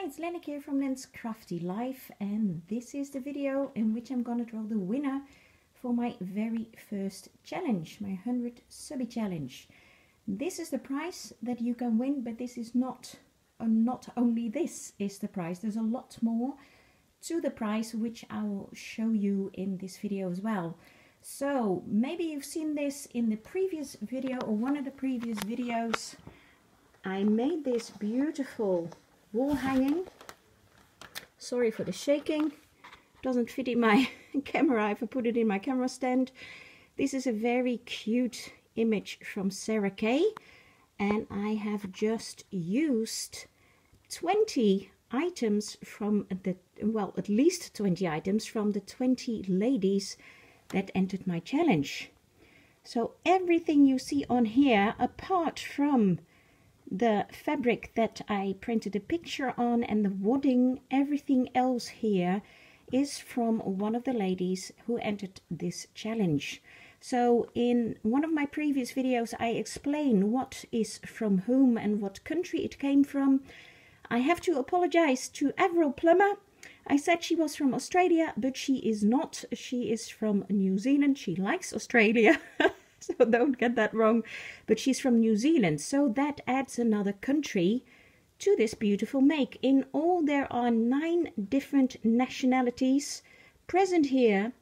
Hi, it's Lenneke here from Len's Crafty Life, and this is the video in which I'm gonna draw the winner for my very first challenge, my 100 subby challenge. This is the prize that you can win, but this is not only this is the prize. There's a lot more to the prize, which I will show you in this video as well. So maybe you've seen this in the previous video or one of the previous videos. I made this beautiful wall hanging. Sorry for the shaking, doesn't fit in my camera if I put it in my camera stand. This is a very cute image from Sarah Kay, and I have just used 20 items from the, well, at least 20 items from the 20 ladies that entered my challenge. So everything you see on here, apart from the fabric that I printed a picture on and the wadding, everything else here is from one of the ladies who entered this challenge. So in one of my previous videos I explain what is from whom and what country it came from. I have to apologize to Avril Plummer. I said she was from Australia, but she is not. She is from New Zealand. She likes Australia. So don't get that wrong, but she's from New Zealand, so that adds another country to this beautiful make. In all, there are 9 different nationalities present here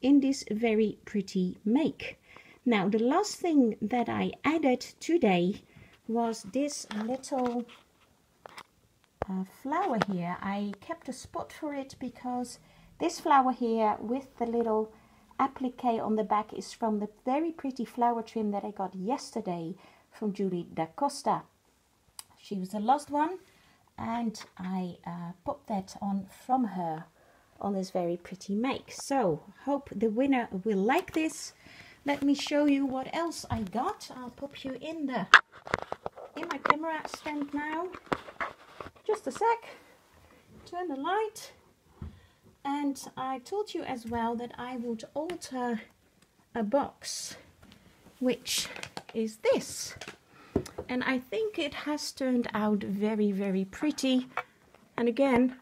in this very pretty make. Now, the last thing that I added today was this little flower here. I kept a spot for it because this flower here with the little applique on the back is from the very pretty flower trim that I got yesterday from Julie Da Costa. She was the last one, and I popped that on from her on this very pretty make. So hope the winner will like this. Let me show you what else I got. I'll pop you in my camera stand now. Just a sec. Turn the light. And I told you as well that I would alter a box, which is this. And I think it has turned out very, very pretty. And again,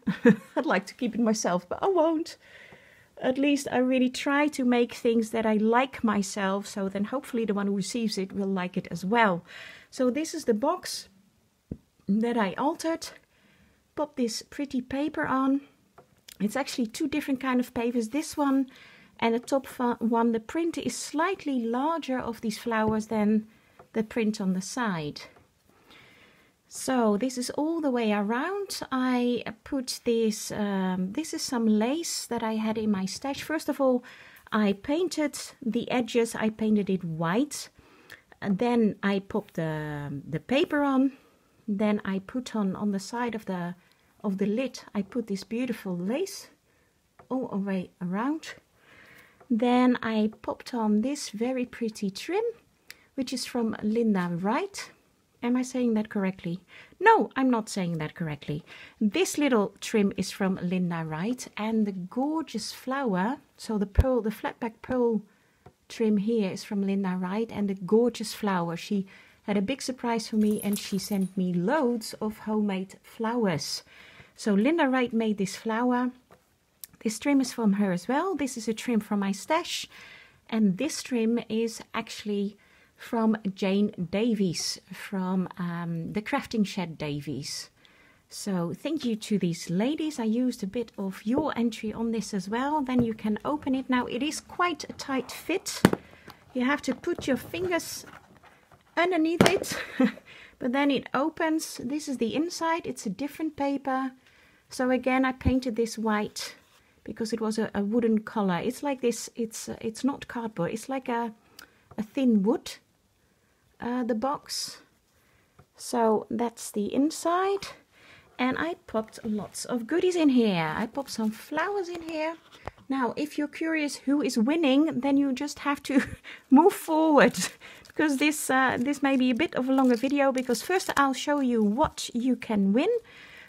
I'd like to keep it myself, but I won't. At least I really try to make things that I like myself, so then hopefully the one who receives it will like it as well. So this is the box that I altered. Pop this pretty paper on. It's actually 2 different kind of papers. This one and the top one, the print is slightly larger of these flowers than the print on the side. So this is all the way around. I put this, this is some lace that I had in my stash. First of all, I painted the edges, I painted it white. And then I popped the paper on. Then I put on the side of the lid, I put this beautiful lace all the way around. Then I popped on this very pretty trim, which is from Linda Wright. Am I saying that correctly? No, I'm not saying that correctly. This little trim is from Linda Wright, and the gorgeous flower, so the pearl, the flat back pearl trim here is from Linda Wright, and the gorgeous flower. She had a big surprise for me, and she sent me loads of homemade flowers. So Linda Wright made this flower. This trim is from her as well. This is a trim from my stash. And this trim is actually from Jane Davies, from the Crafting Shed Davies. So thank you to these ladies. I used a bit of your entry on this as well. Then you can open it. Now it is quite a tight fit. You have to put your fingers underneath it. But then it opens. This is the inside. It's a different paper. So again, I painted this white because it was a wooden color. It's like this. It's not cardboard. It's like a thin wood, the box. So that's the inside. And I popped lots of goodies in here. I popped some flowers in here. Now, if you're curious who is winning, then you just have to move forward. Because this may be a bit of a longer video, because first I'll show you what you can win.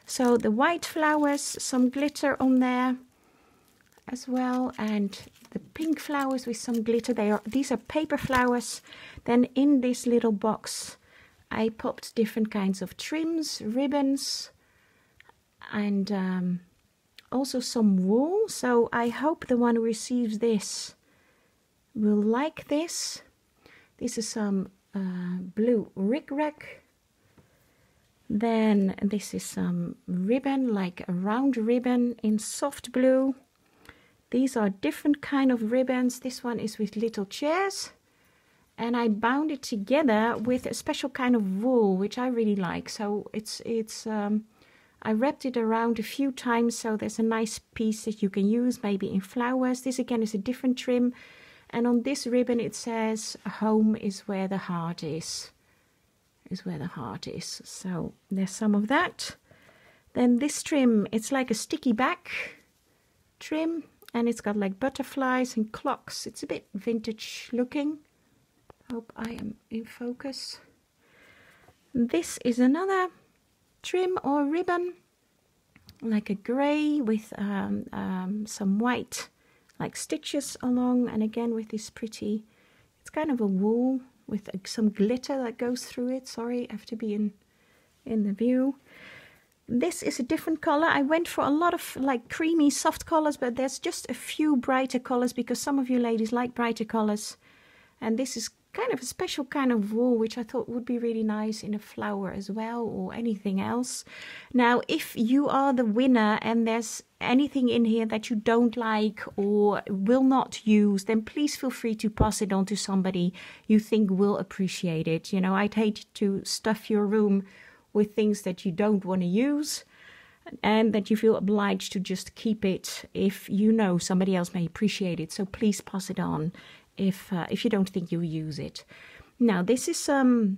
So the white flowers, some glitter on there as well, and the pink flowers with some glitter. These are paper flowers. Then in this little box I popped different kinds of trims, ribbons, and also some wool. So I hope the one who receives this will like this. This is some blue rickrack. Then this is some ribbon, like a round ribbon in soft blue. These are different kind of ribbons. This one is with little chairs. And I bound it together with a special kind of wool, which I really like. So I wrapped it around a few times, so there's a nice piece that you can use, maybe in flowers. This again is a different trim. And on this ribbon it says, home is where the heart is. So there's some of that. Then this trim, it's like a sticky back trim, and it's got like butterflies and clocks. It's a bit vintage looking. Hope I am in focus. This is another trim or ribbon, like a grey with some white like stitches along, and again with this pretty, it's kind of a wool with some glitter that goes through it. Sorry, I have to be in the view. This is a different color. I went for a lot of like creamy soft colors, but there's just a few brighter colors because some of you ladies like brighter colors. And this is kind of a special kind of wool, which I thought would be really nice in a flower as well, or anything else. Now, if you are the winner and there's anything in here that you don't like or will not use, then please feel free to pass it on to somebody you think will appreciate it. You know, I'd hate to stuff your room with things that you don't want to use and that you feel obliged to just keep it if you know somebody else may appreciate it. So please pass it on if you don't think you'll use it. Now, this is some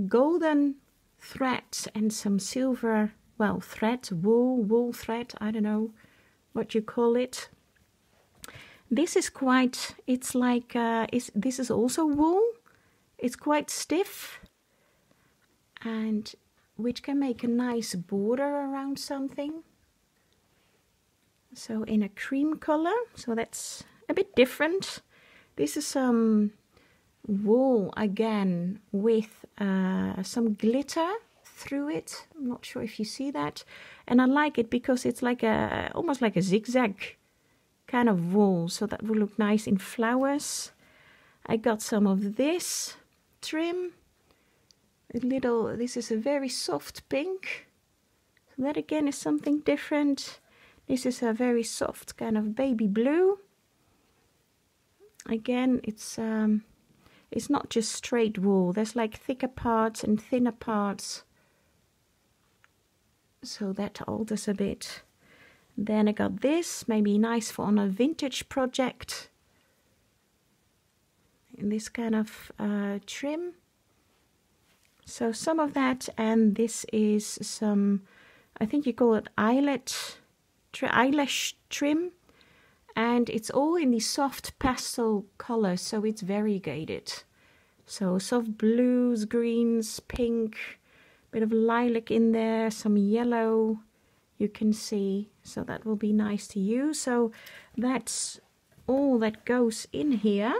golden thread and some silver, well, thread, wool thread, I don't know what you call it. This is quite, it's like, this is also wool. It's quite stiff, and which can make a nice border around something. So in a cream color, so that's a bit different. This is some wool again with some glitter through it. I'm not sure if you see that. And I like it because it's like almost like a zigzag kind of wool. So that will look nice in flowers. I got some of this trim. This is a very soft pink. So that again is something different. This is a very soft kind of baby blue. Again, it's not just straight wool. There's like thicker parts and thinner parts. So that alters a bit. Then I got this, maybe nice for on a vintage project. In this kind of trim. So some of that, and this is some, I think you call it eyelash trim. And it's all in these soft pastel colors, so it's variegated. So soft blues, greens, pink, bit of lilac in there, some yellow you can see. So that will be nice to use. So that's all that goes in here,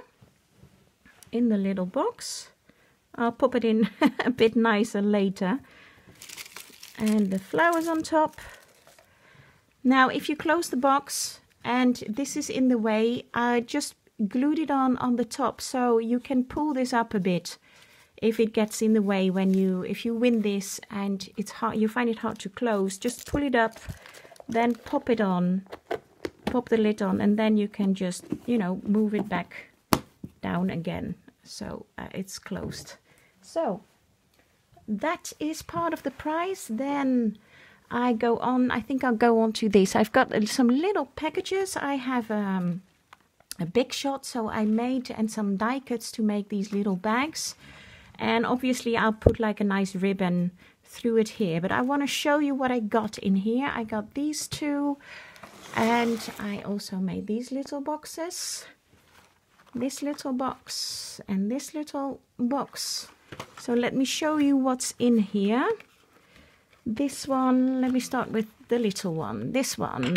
in the little box. I'll pop it in a bit nicer later. And the flowers on top. Now, if you close the box, and this is in the way, I just glued it on the top, so you can pull this up a bit if it gets in the way if you win this and it's hard, you find it hard to close. Just pull it up, then pop it on, pop the lid on, and then you can just, you know, move it back down again. So it's closed. So that is part of the price. Then I think I'll go on to this. I've got some little packages. I have a Big Shot, so I made, and some die cuts to make these little bags. And obviously I'll put like a nice ribbon through it here. But I want to show you what I got in here. I got these two, and I also made these little boxes. This little box and this little box. So let me show you what's in here. This one, let me start with the little one. This one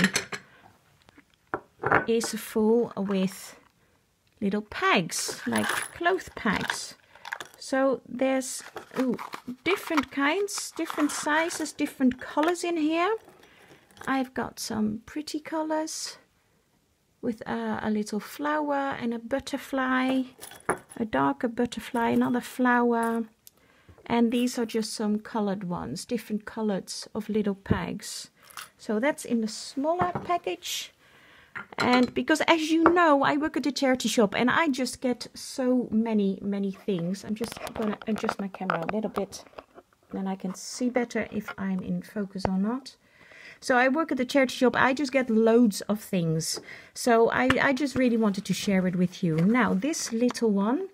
is full with little pegs, like cloth pegs. So there's different kinds, different sizes, different colors in here. I've got some pretty colors with a little flower and a butterfly, a darker butterfly, another flower. And these are just some colored ones, different colors of little pegs. So that's in the smaller package. And because, as you know, I work at a charity shop and I just get so many things. I'm just going to adjust my camera a little bit, then I can see better if I'm in focus or not. So I work at the charity shop. I just get loads of things. So I just really wanted to share it with you. Now, this little one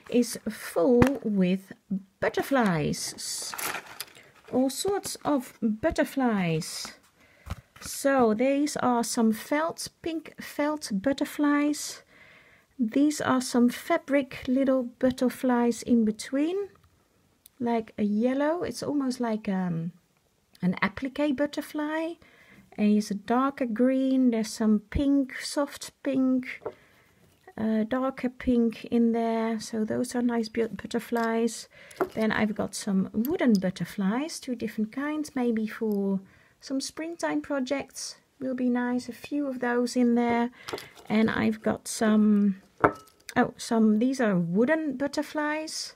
is full with butterflies. All sorts of butterflies. So these are some pink felt butterflies. These are some fabric little butterflies in between. Like a yellow. It's almost like an applique butterfly. And here's a darker green. There's some pink, soft pink, darker pink in there. So those are nice butterflies. Then I've got some wooden butterflies, 2 different kinds, maybe for some springtime projects. Will be nice. A few of those in there. And I've got some, these are wooden butterflies.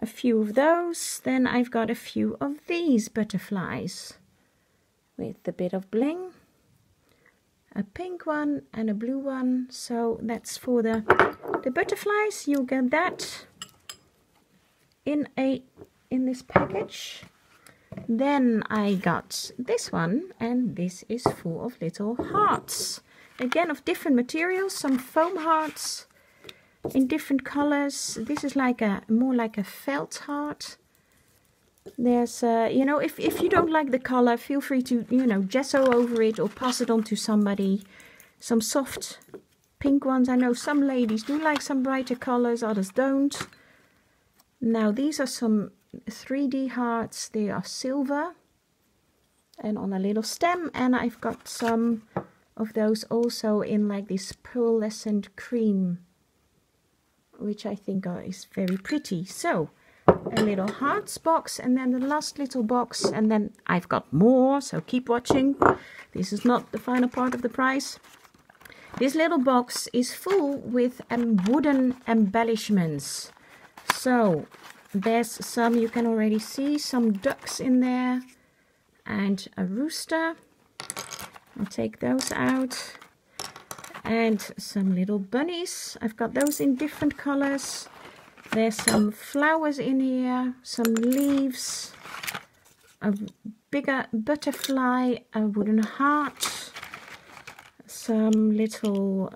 A few of those. Then I've got a few of these butterflies with a bit of bling. A pink one and a blue one. So that's for the butterflies. You'll get that in this package. Then I got this one, and this is full of little hearts. Again, of different materials. Some foam hearts in different colors. This is like more like a felt heart. There's, you know, if you don't like the color, feel free to, you know, gesso over it or pass it on to somebody. Some soft pink ones. I know some ladies do like some brighter colors, others don't. Now, these are some 3D hearts. They are silver and on a little stem. And I've got some of those also in like this pearlescent cream, which I think is very pretty. So, a little hearts box, and then the last little box, and then I've got more, so keep watching. This is not the final part of the prize. This little box is full with wooden embellishments. So, there's some, you can already see, some ducks in there, and a rooster. I'll take those out. And some little bunnies. I've got those in different colors. There's some flowers in here, some leaves, a bigger butterfly, a wooden heart, some little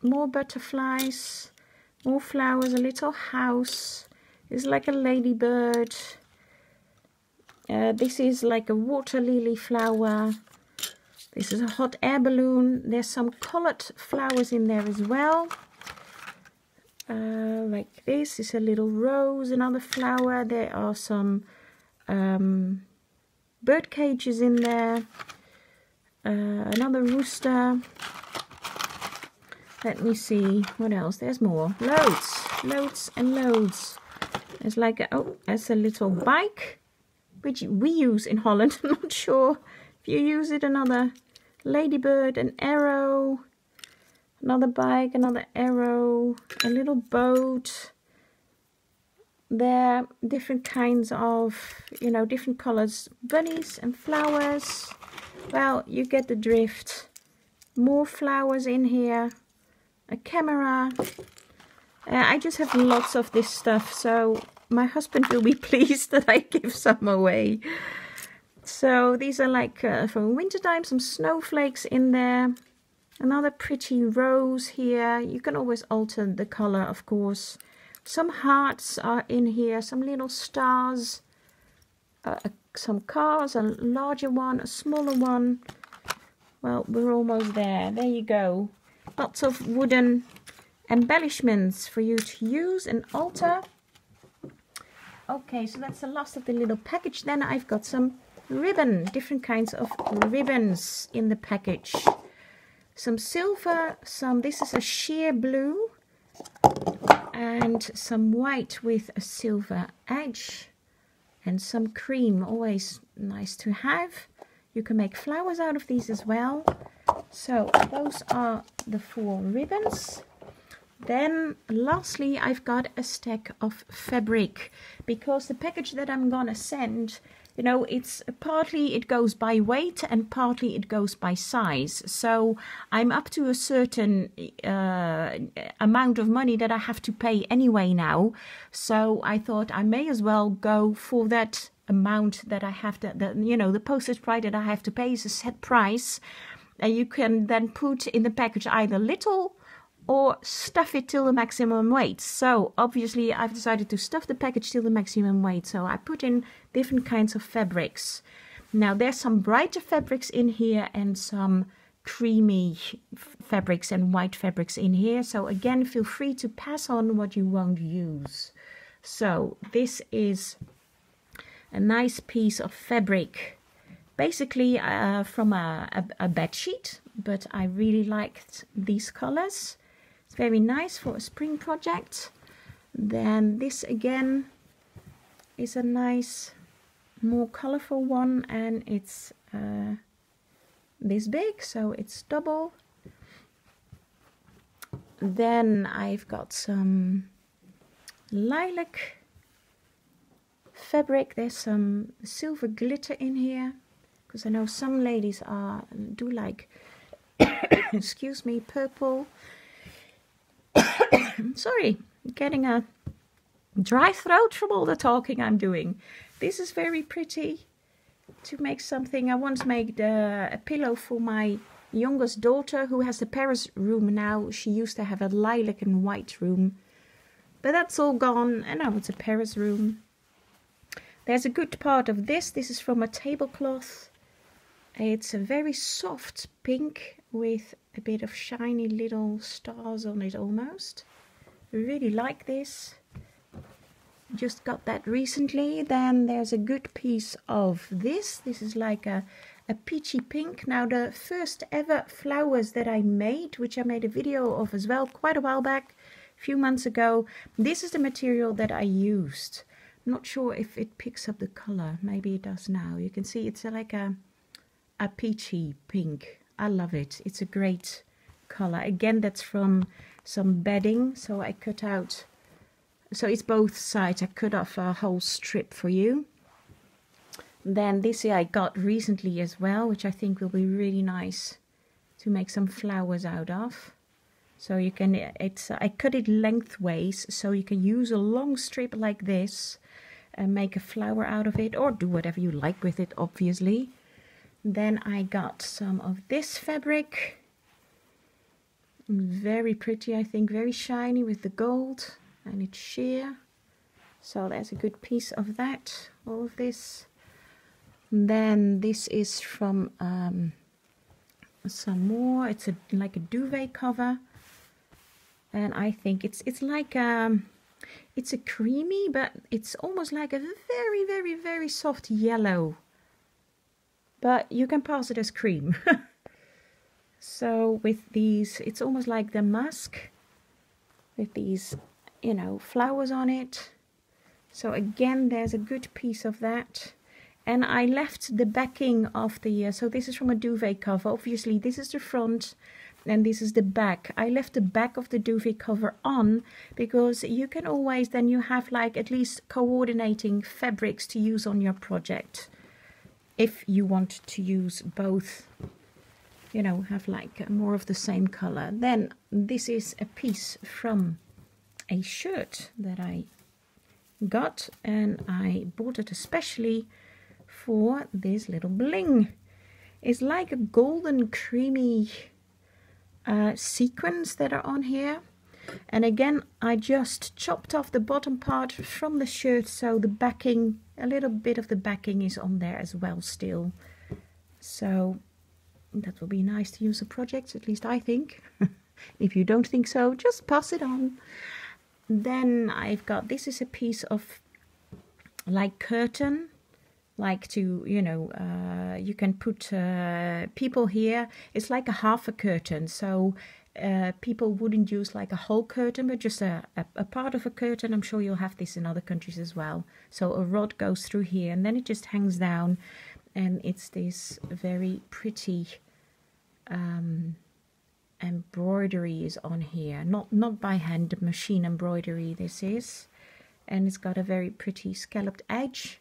more butterflies, more flowers, a little house. It's like a ladybird. This is like a water lily flower. This is a hot air balloon. There's some colored flowers in there as well. Like this is a little rose, another flower. There are some bird cages in there. Another rooster. Let me see what else. There's more. Loads and loads. There's like there's a little bike, which we use in Holland. I'm not sure if you use it. Another ladybird, an arrow. Another bike, another arrow, a little boat. There are different kinds of, you know, different colors. Bunnies and flowers. Well, you get the drift. More flowers in here. A camera. I just have lots of this stuff, so my husband will be pleased that I give some away. So these are like from wintertime, some snowflakes in there. Another pretty rose here. You can always alter the color, of course. Some hearts are in here. Some little stars. Some cars. A larger one. A smaller one. Well, we're almost there. There you go. Lots of wooden embellishments for you to use and alter. Okay, so that's the last of the little package. Then I've got some ribbon. Different kinds of ribbons in the package. Some silver, this is a sheer blue, and some white with a silver edge, and some cream, always nice to have. You can make flowers out of these as well. So those are the 4 ribbons. Then lastly, I've got a stack of fabric, because the package that I'm gonna send, you know, it's partly it goes by weight and partly it goes by size. So I'm up to a certain amount of money that I have to pay anyway now. So I thought I may as well go for that amount that I have to, you know, the postage price that I have to pay is a set price. And you can then put in the package either little or stuff it till the maximum weight. So obviously I've decided to stuff the package till the maximum weight. So I put in different kinds of fabrics. Now there's some brighter fabrics in here and some creamy fabrics and white fabrics in here. So again, feel free to pass on what you won't use. So this is a nice piece of fabric, basically from a bed sheet, but I really liked these colors. It's very nice for a spring project. Then this again is a nice, more colorful one, and it's this big, so it's double. Then I've got some lilac fabric. There's some silver glitter in here, because I know some ladies do like excuse me, purple. Sorry, getting a dry throat from all the talking I'm doing. This is very pretty to make something. I once made a pillow for my youngest daughter who has the Paris room now. She used to have a lilac and white room, but that's all gone, and now it's a Paris room. There's a good part of this. This is from a tablecloth. It's a very soft pink with a bit of shiny little stars on it almost. I really like this. Just got that recently. Then there's a good piece of this. This is like a peachy pink. Now the first ever flowers that I made, which I made a video of as well quite a while back, a few months ago. This is the material that I used. I'm not sure if it picks up the color. Maybe it does now. You can see it's like a peachy pink. I love it. It's a great color. Again, that's from some bedding. So I cut out, so it's both sides. I cut off a whole strip for you. Then this I got recently as well, which I think will be really nice to make some flowers out of. So you can, I cut it lengthways, so you can use a long strip like this and make a flower out of it, or do whatever you like with it, obviously. Then I got some of this fabric. Very pretty, I think, very shiny with the gold, and it's sheer. So there's a good piece of that, all of this. Then this is from some more. It's like a duvet cover, and I think it's like it's a creamy, but it's almost like a very, very, very soft yellow. But you can pass it as cream. So with these, it's almost like the mask with these, you know, flowers on it. So again, there's a good piece of that. And I left the backing of the, so this is from a duvet cover. Obviously, this is the front and this is the back. I left the back of the duvet cover on because you can always, then you have like at least coordinating fabrics to use on your project. If you want to use both, you know, have like more of the same color. Then this is a piece from a shirt that I got, and I bought it especially for this little bling. It's like a golden creamy sequins that are on here. And again, I just chopped off the bottom part from the shirt, so the backing, a little bit of the backing is on there as well still. So that will be nice to use a project, at least I think. If you don't think so, just pass it on. Then I've got, this is a piece of like curtain, like to, you know, you can put people here. It's like a half a curtain, so people wouldn't use like a whole curtain, but just a part of a curtain. I'm sure you'll have this in other countries as well. So a rod goes through here and then it just hangs down. and it's this very pretty embroidery is on here, not by hand, machine embroidery this is, and it's got a very pretty scalloped edge.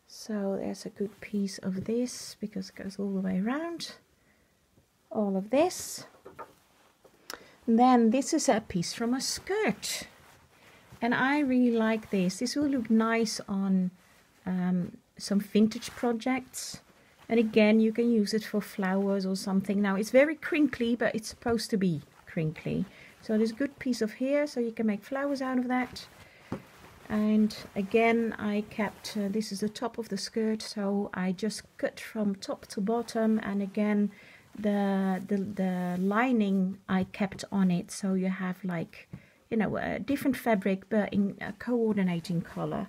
So there's a good piece of this because it goes all the way around, all of this. And then this is a piece from a skirt, and I really like this. This will look nice on some vintage projects, and again you can use it for flowers or something. Now it's very crinkly, but it's supposed to be crinkly, so there's a good piece of here so you can make flowers out of that. And again I kept this is the top of the skirt, so I just cut from top to bottom, and again the lining I kept on it, so you have like, you know, a different fabric but in a coordinating color.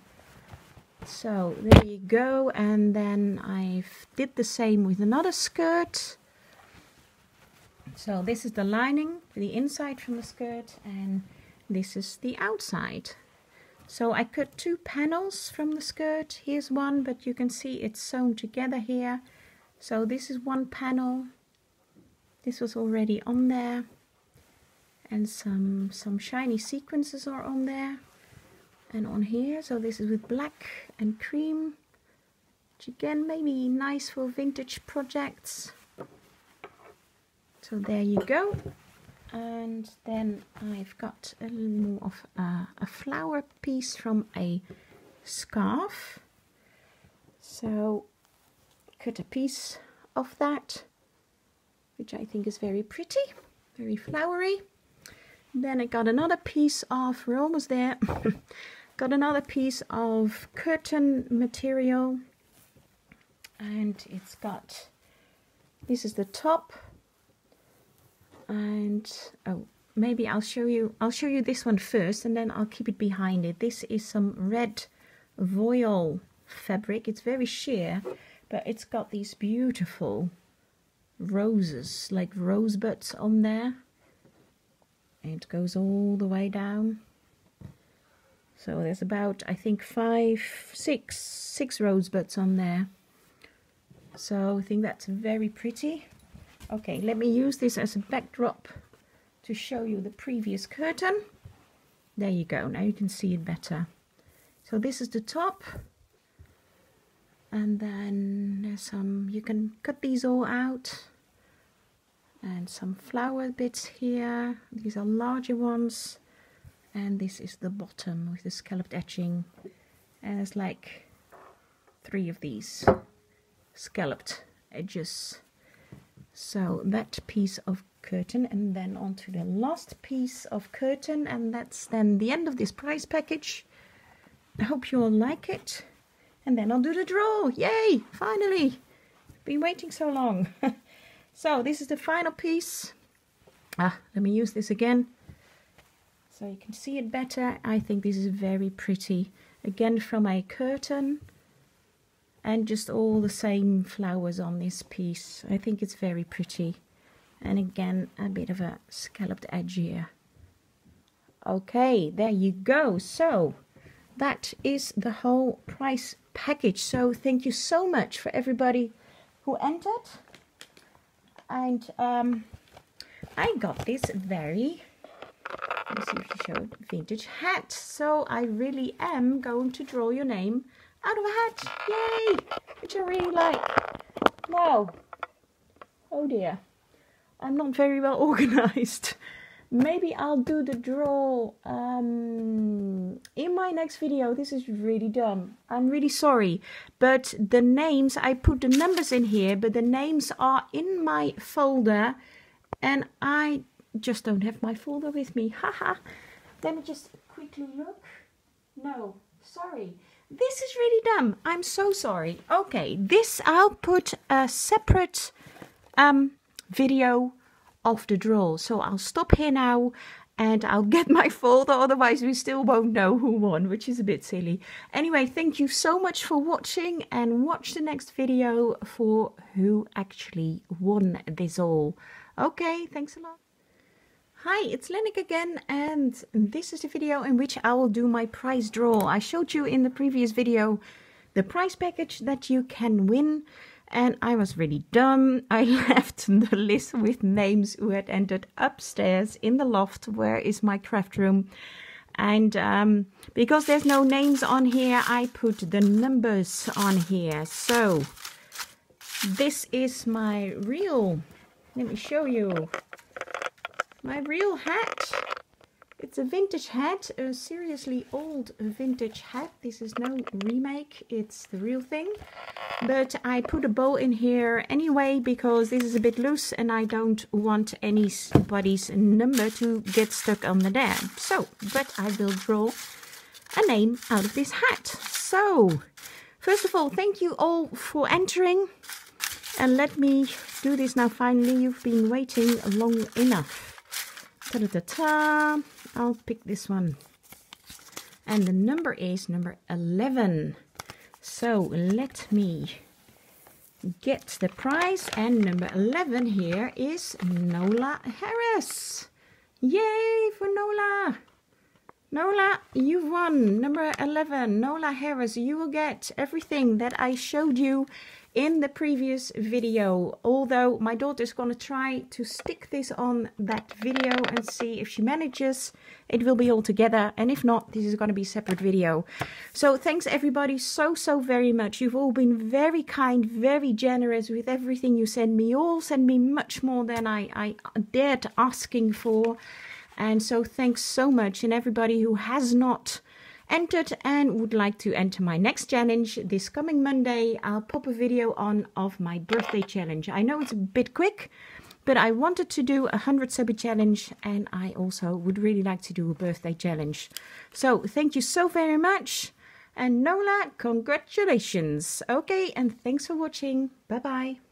So there you go. And then I did the same with another skirt. So this is the lining, the inside from the skirt, and this is the outside. So I cut 2 panels from the skirt. Here's one, but you can see it's sewn together here. So this is one panel. This was already on there, and some shiny sequences are on there and on here. So this is with black and cream, which again maybe nice for vintage projects. So there you go. And then I've got a little more of a flower piece from a scarf. So cut a piece of that, which I think is very pretty, very flowery. Then I got another piece of, we're almost there, got another piece of curtain material, and it's got, this is the top, and oh, maybe I'll show you this one first, and then I'll keep it behind it. This is some red voile fabric. It's very sheer, but it's got these beautiful roses, like rosebuds on there. It goes all the way down. So there's about, I think, 6 rosebuds on there. So I think that's very pretty. Okay, let me use this as a backdrop to show you the previous curtain. There you go, now you can see it better. So this is the top. And then there's some, you can cut these all out. And some flower bits here. These are larger ones. And this is the bottom with the scalloped edging. And there's like 3 of these scalloped edges. So that piece of curtain, and then onto the last piece of curtain, and that's then the end of this prize package. I hope you all like it. And then I'll do the draw. Yay! Finally! Been waiting so long. So this is the final piece. Let me use this again so you can see it better. I think this is very pretty. Again from a curtain, and just all the same flowers on this piece. I think it's very pretty. And again, a bit of a scalloped edge here. Okay, there you go. So that is the whole prize package. So thank you so much for everybody who entered. And I got this very, let me see if you show it, vintage hat. So I really am going to draw your name out of a hat. Yay! Which I really like. Wow. Oh dear. I'm not very well organized. Maybe I'll do the draw in my next video. This is really dumb. I'm really sorry. But the names, I put the numbers in here, but the names are in my folder. And I just don't have my folder with me. Haha. Let me just quickly look. No, sorry. This is really dumb. I'm so sorry. Okay, this I'll put a separate video of the draw. So I'll stop here now and I'll get my folder, otherwise we still won't know who won, which is a bit silly. Anyway, thank you so much for watching, and watch the next video for who actually won this all. Okay, thanks a lot. Hi, it's Lenneke again, and this is the video in which I will do my prize draw. I showed you in the previous video the prize package that you can win. And I was really dumb. I left the list with names who had entered upstairs in the loft, where is my craft room. And because there's no names on here, I put the numbers on here. So this is my real, let me show you, my real hat. It's a vintage hat, a seriously old vintage hat. This is no remake, it's the real thing. But I put a bow in here anyway because this is a bit loose and I don't want anybody's number to get stuck on the there. So, but I will draw a name out of this hat. So, first of all, thank you all for entering. And let me do this now finally. You've been waiting long enough. Ta-da-ta-ta. I'll pick this one. And the number is number 11. So let me get the prize. And number 11 here is Nola Harris. Yay for Nola. Nola, you've won. Number 11, Nola Harris. You will get everything that I showed you in the previous video, although my daughter is going to try to stick this on that video and see if she manages. It will be all together, and if not, this is going to be a separate video. So thanks everybody so very much. You've all been very kind, very generous with everything you send me. You all send me much more than I dared asking for, and so thanks so much. And everybody who has not entered and would like to enter my next challenge this coming Monday, I'll pop a video on of my birthday challenge. I know it's a bit quick, but I wanted to do a 100 subby challenge, and I also would really like to do a birthday challenge. So thank you so very much, and Nola, congratulations. Okay, and thanks for watching. Bye bye.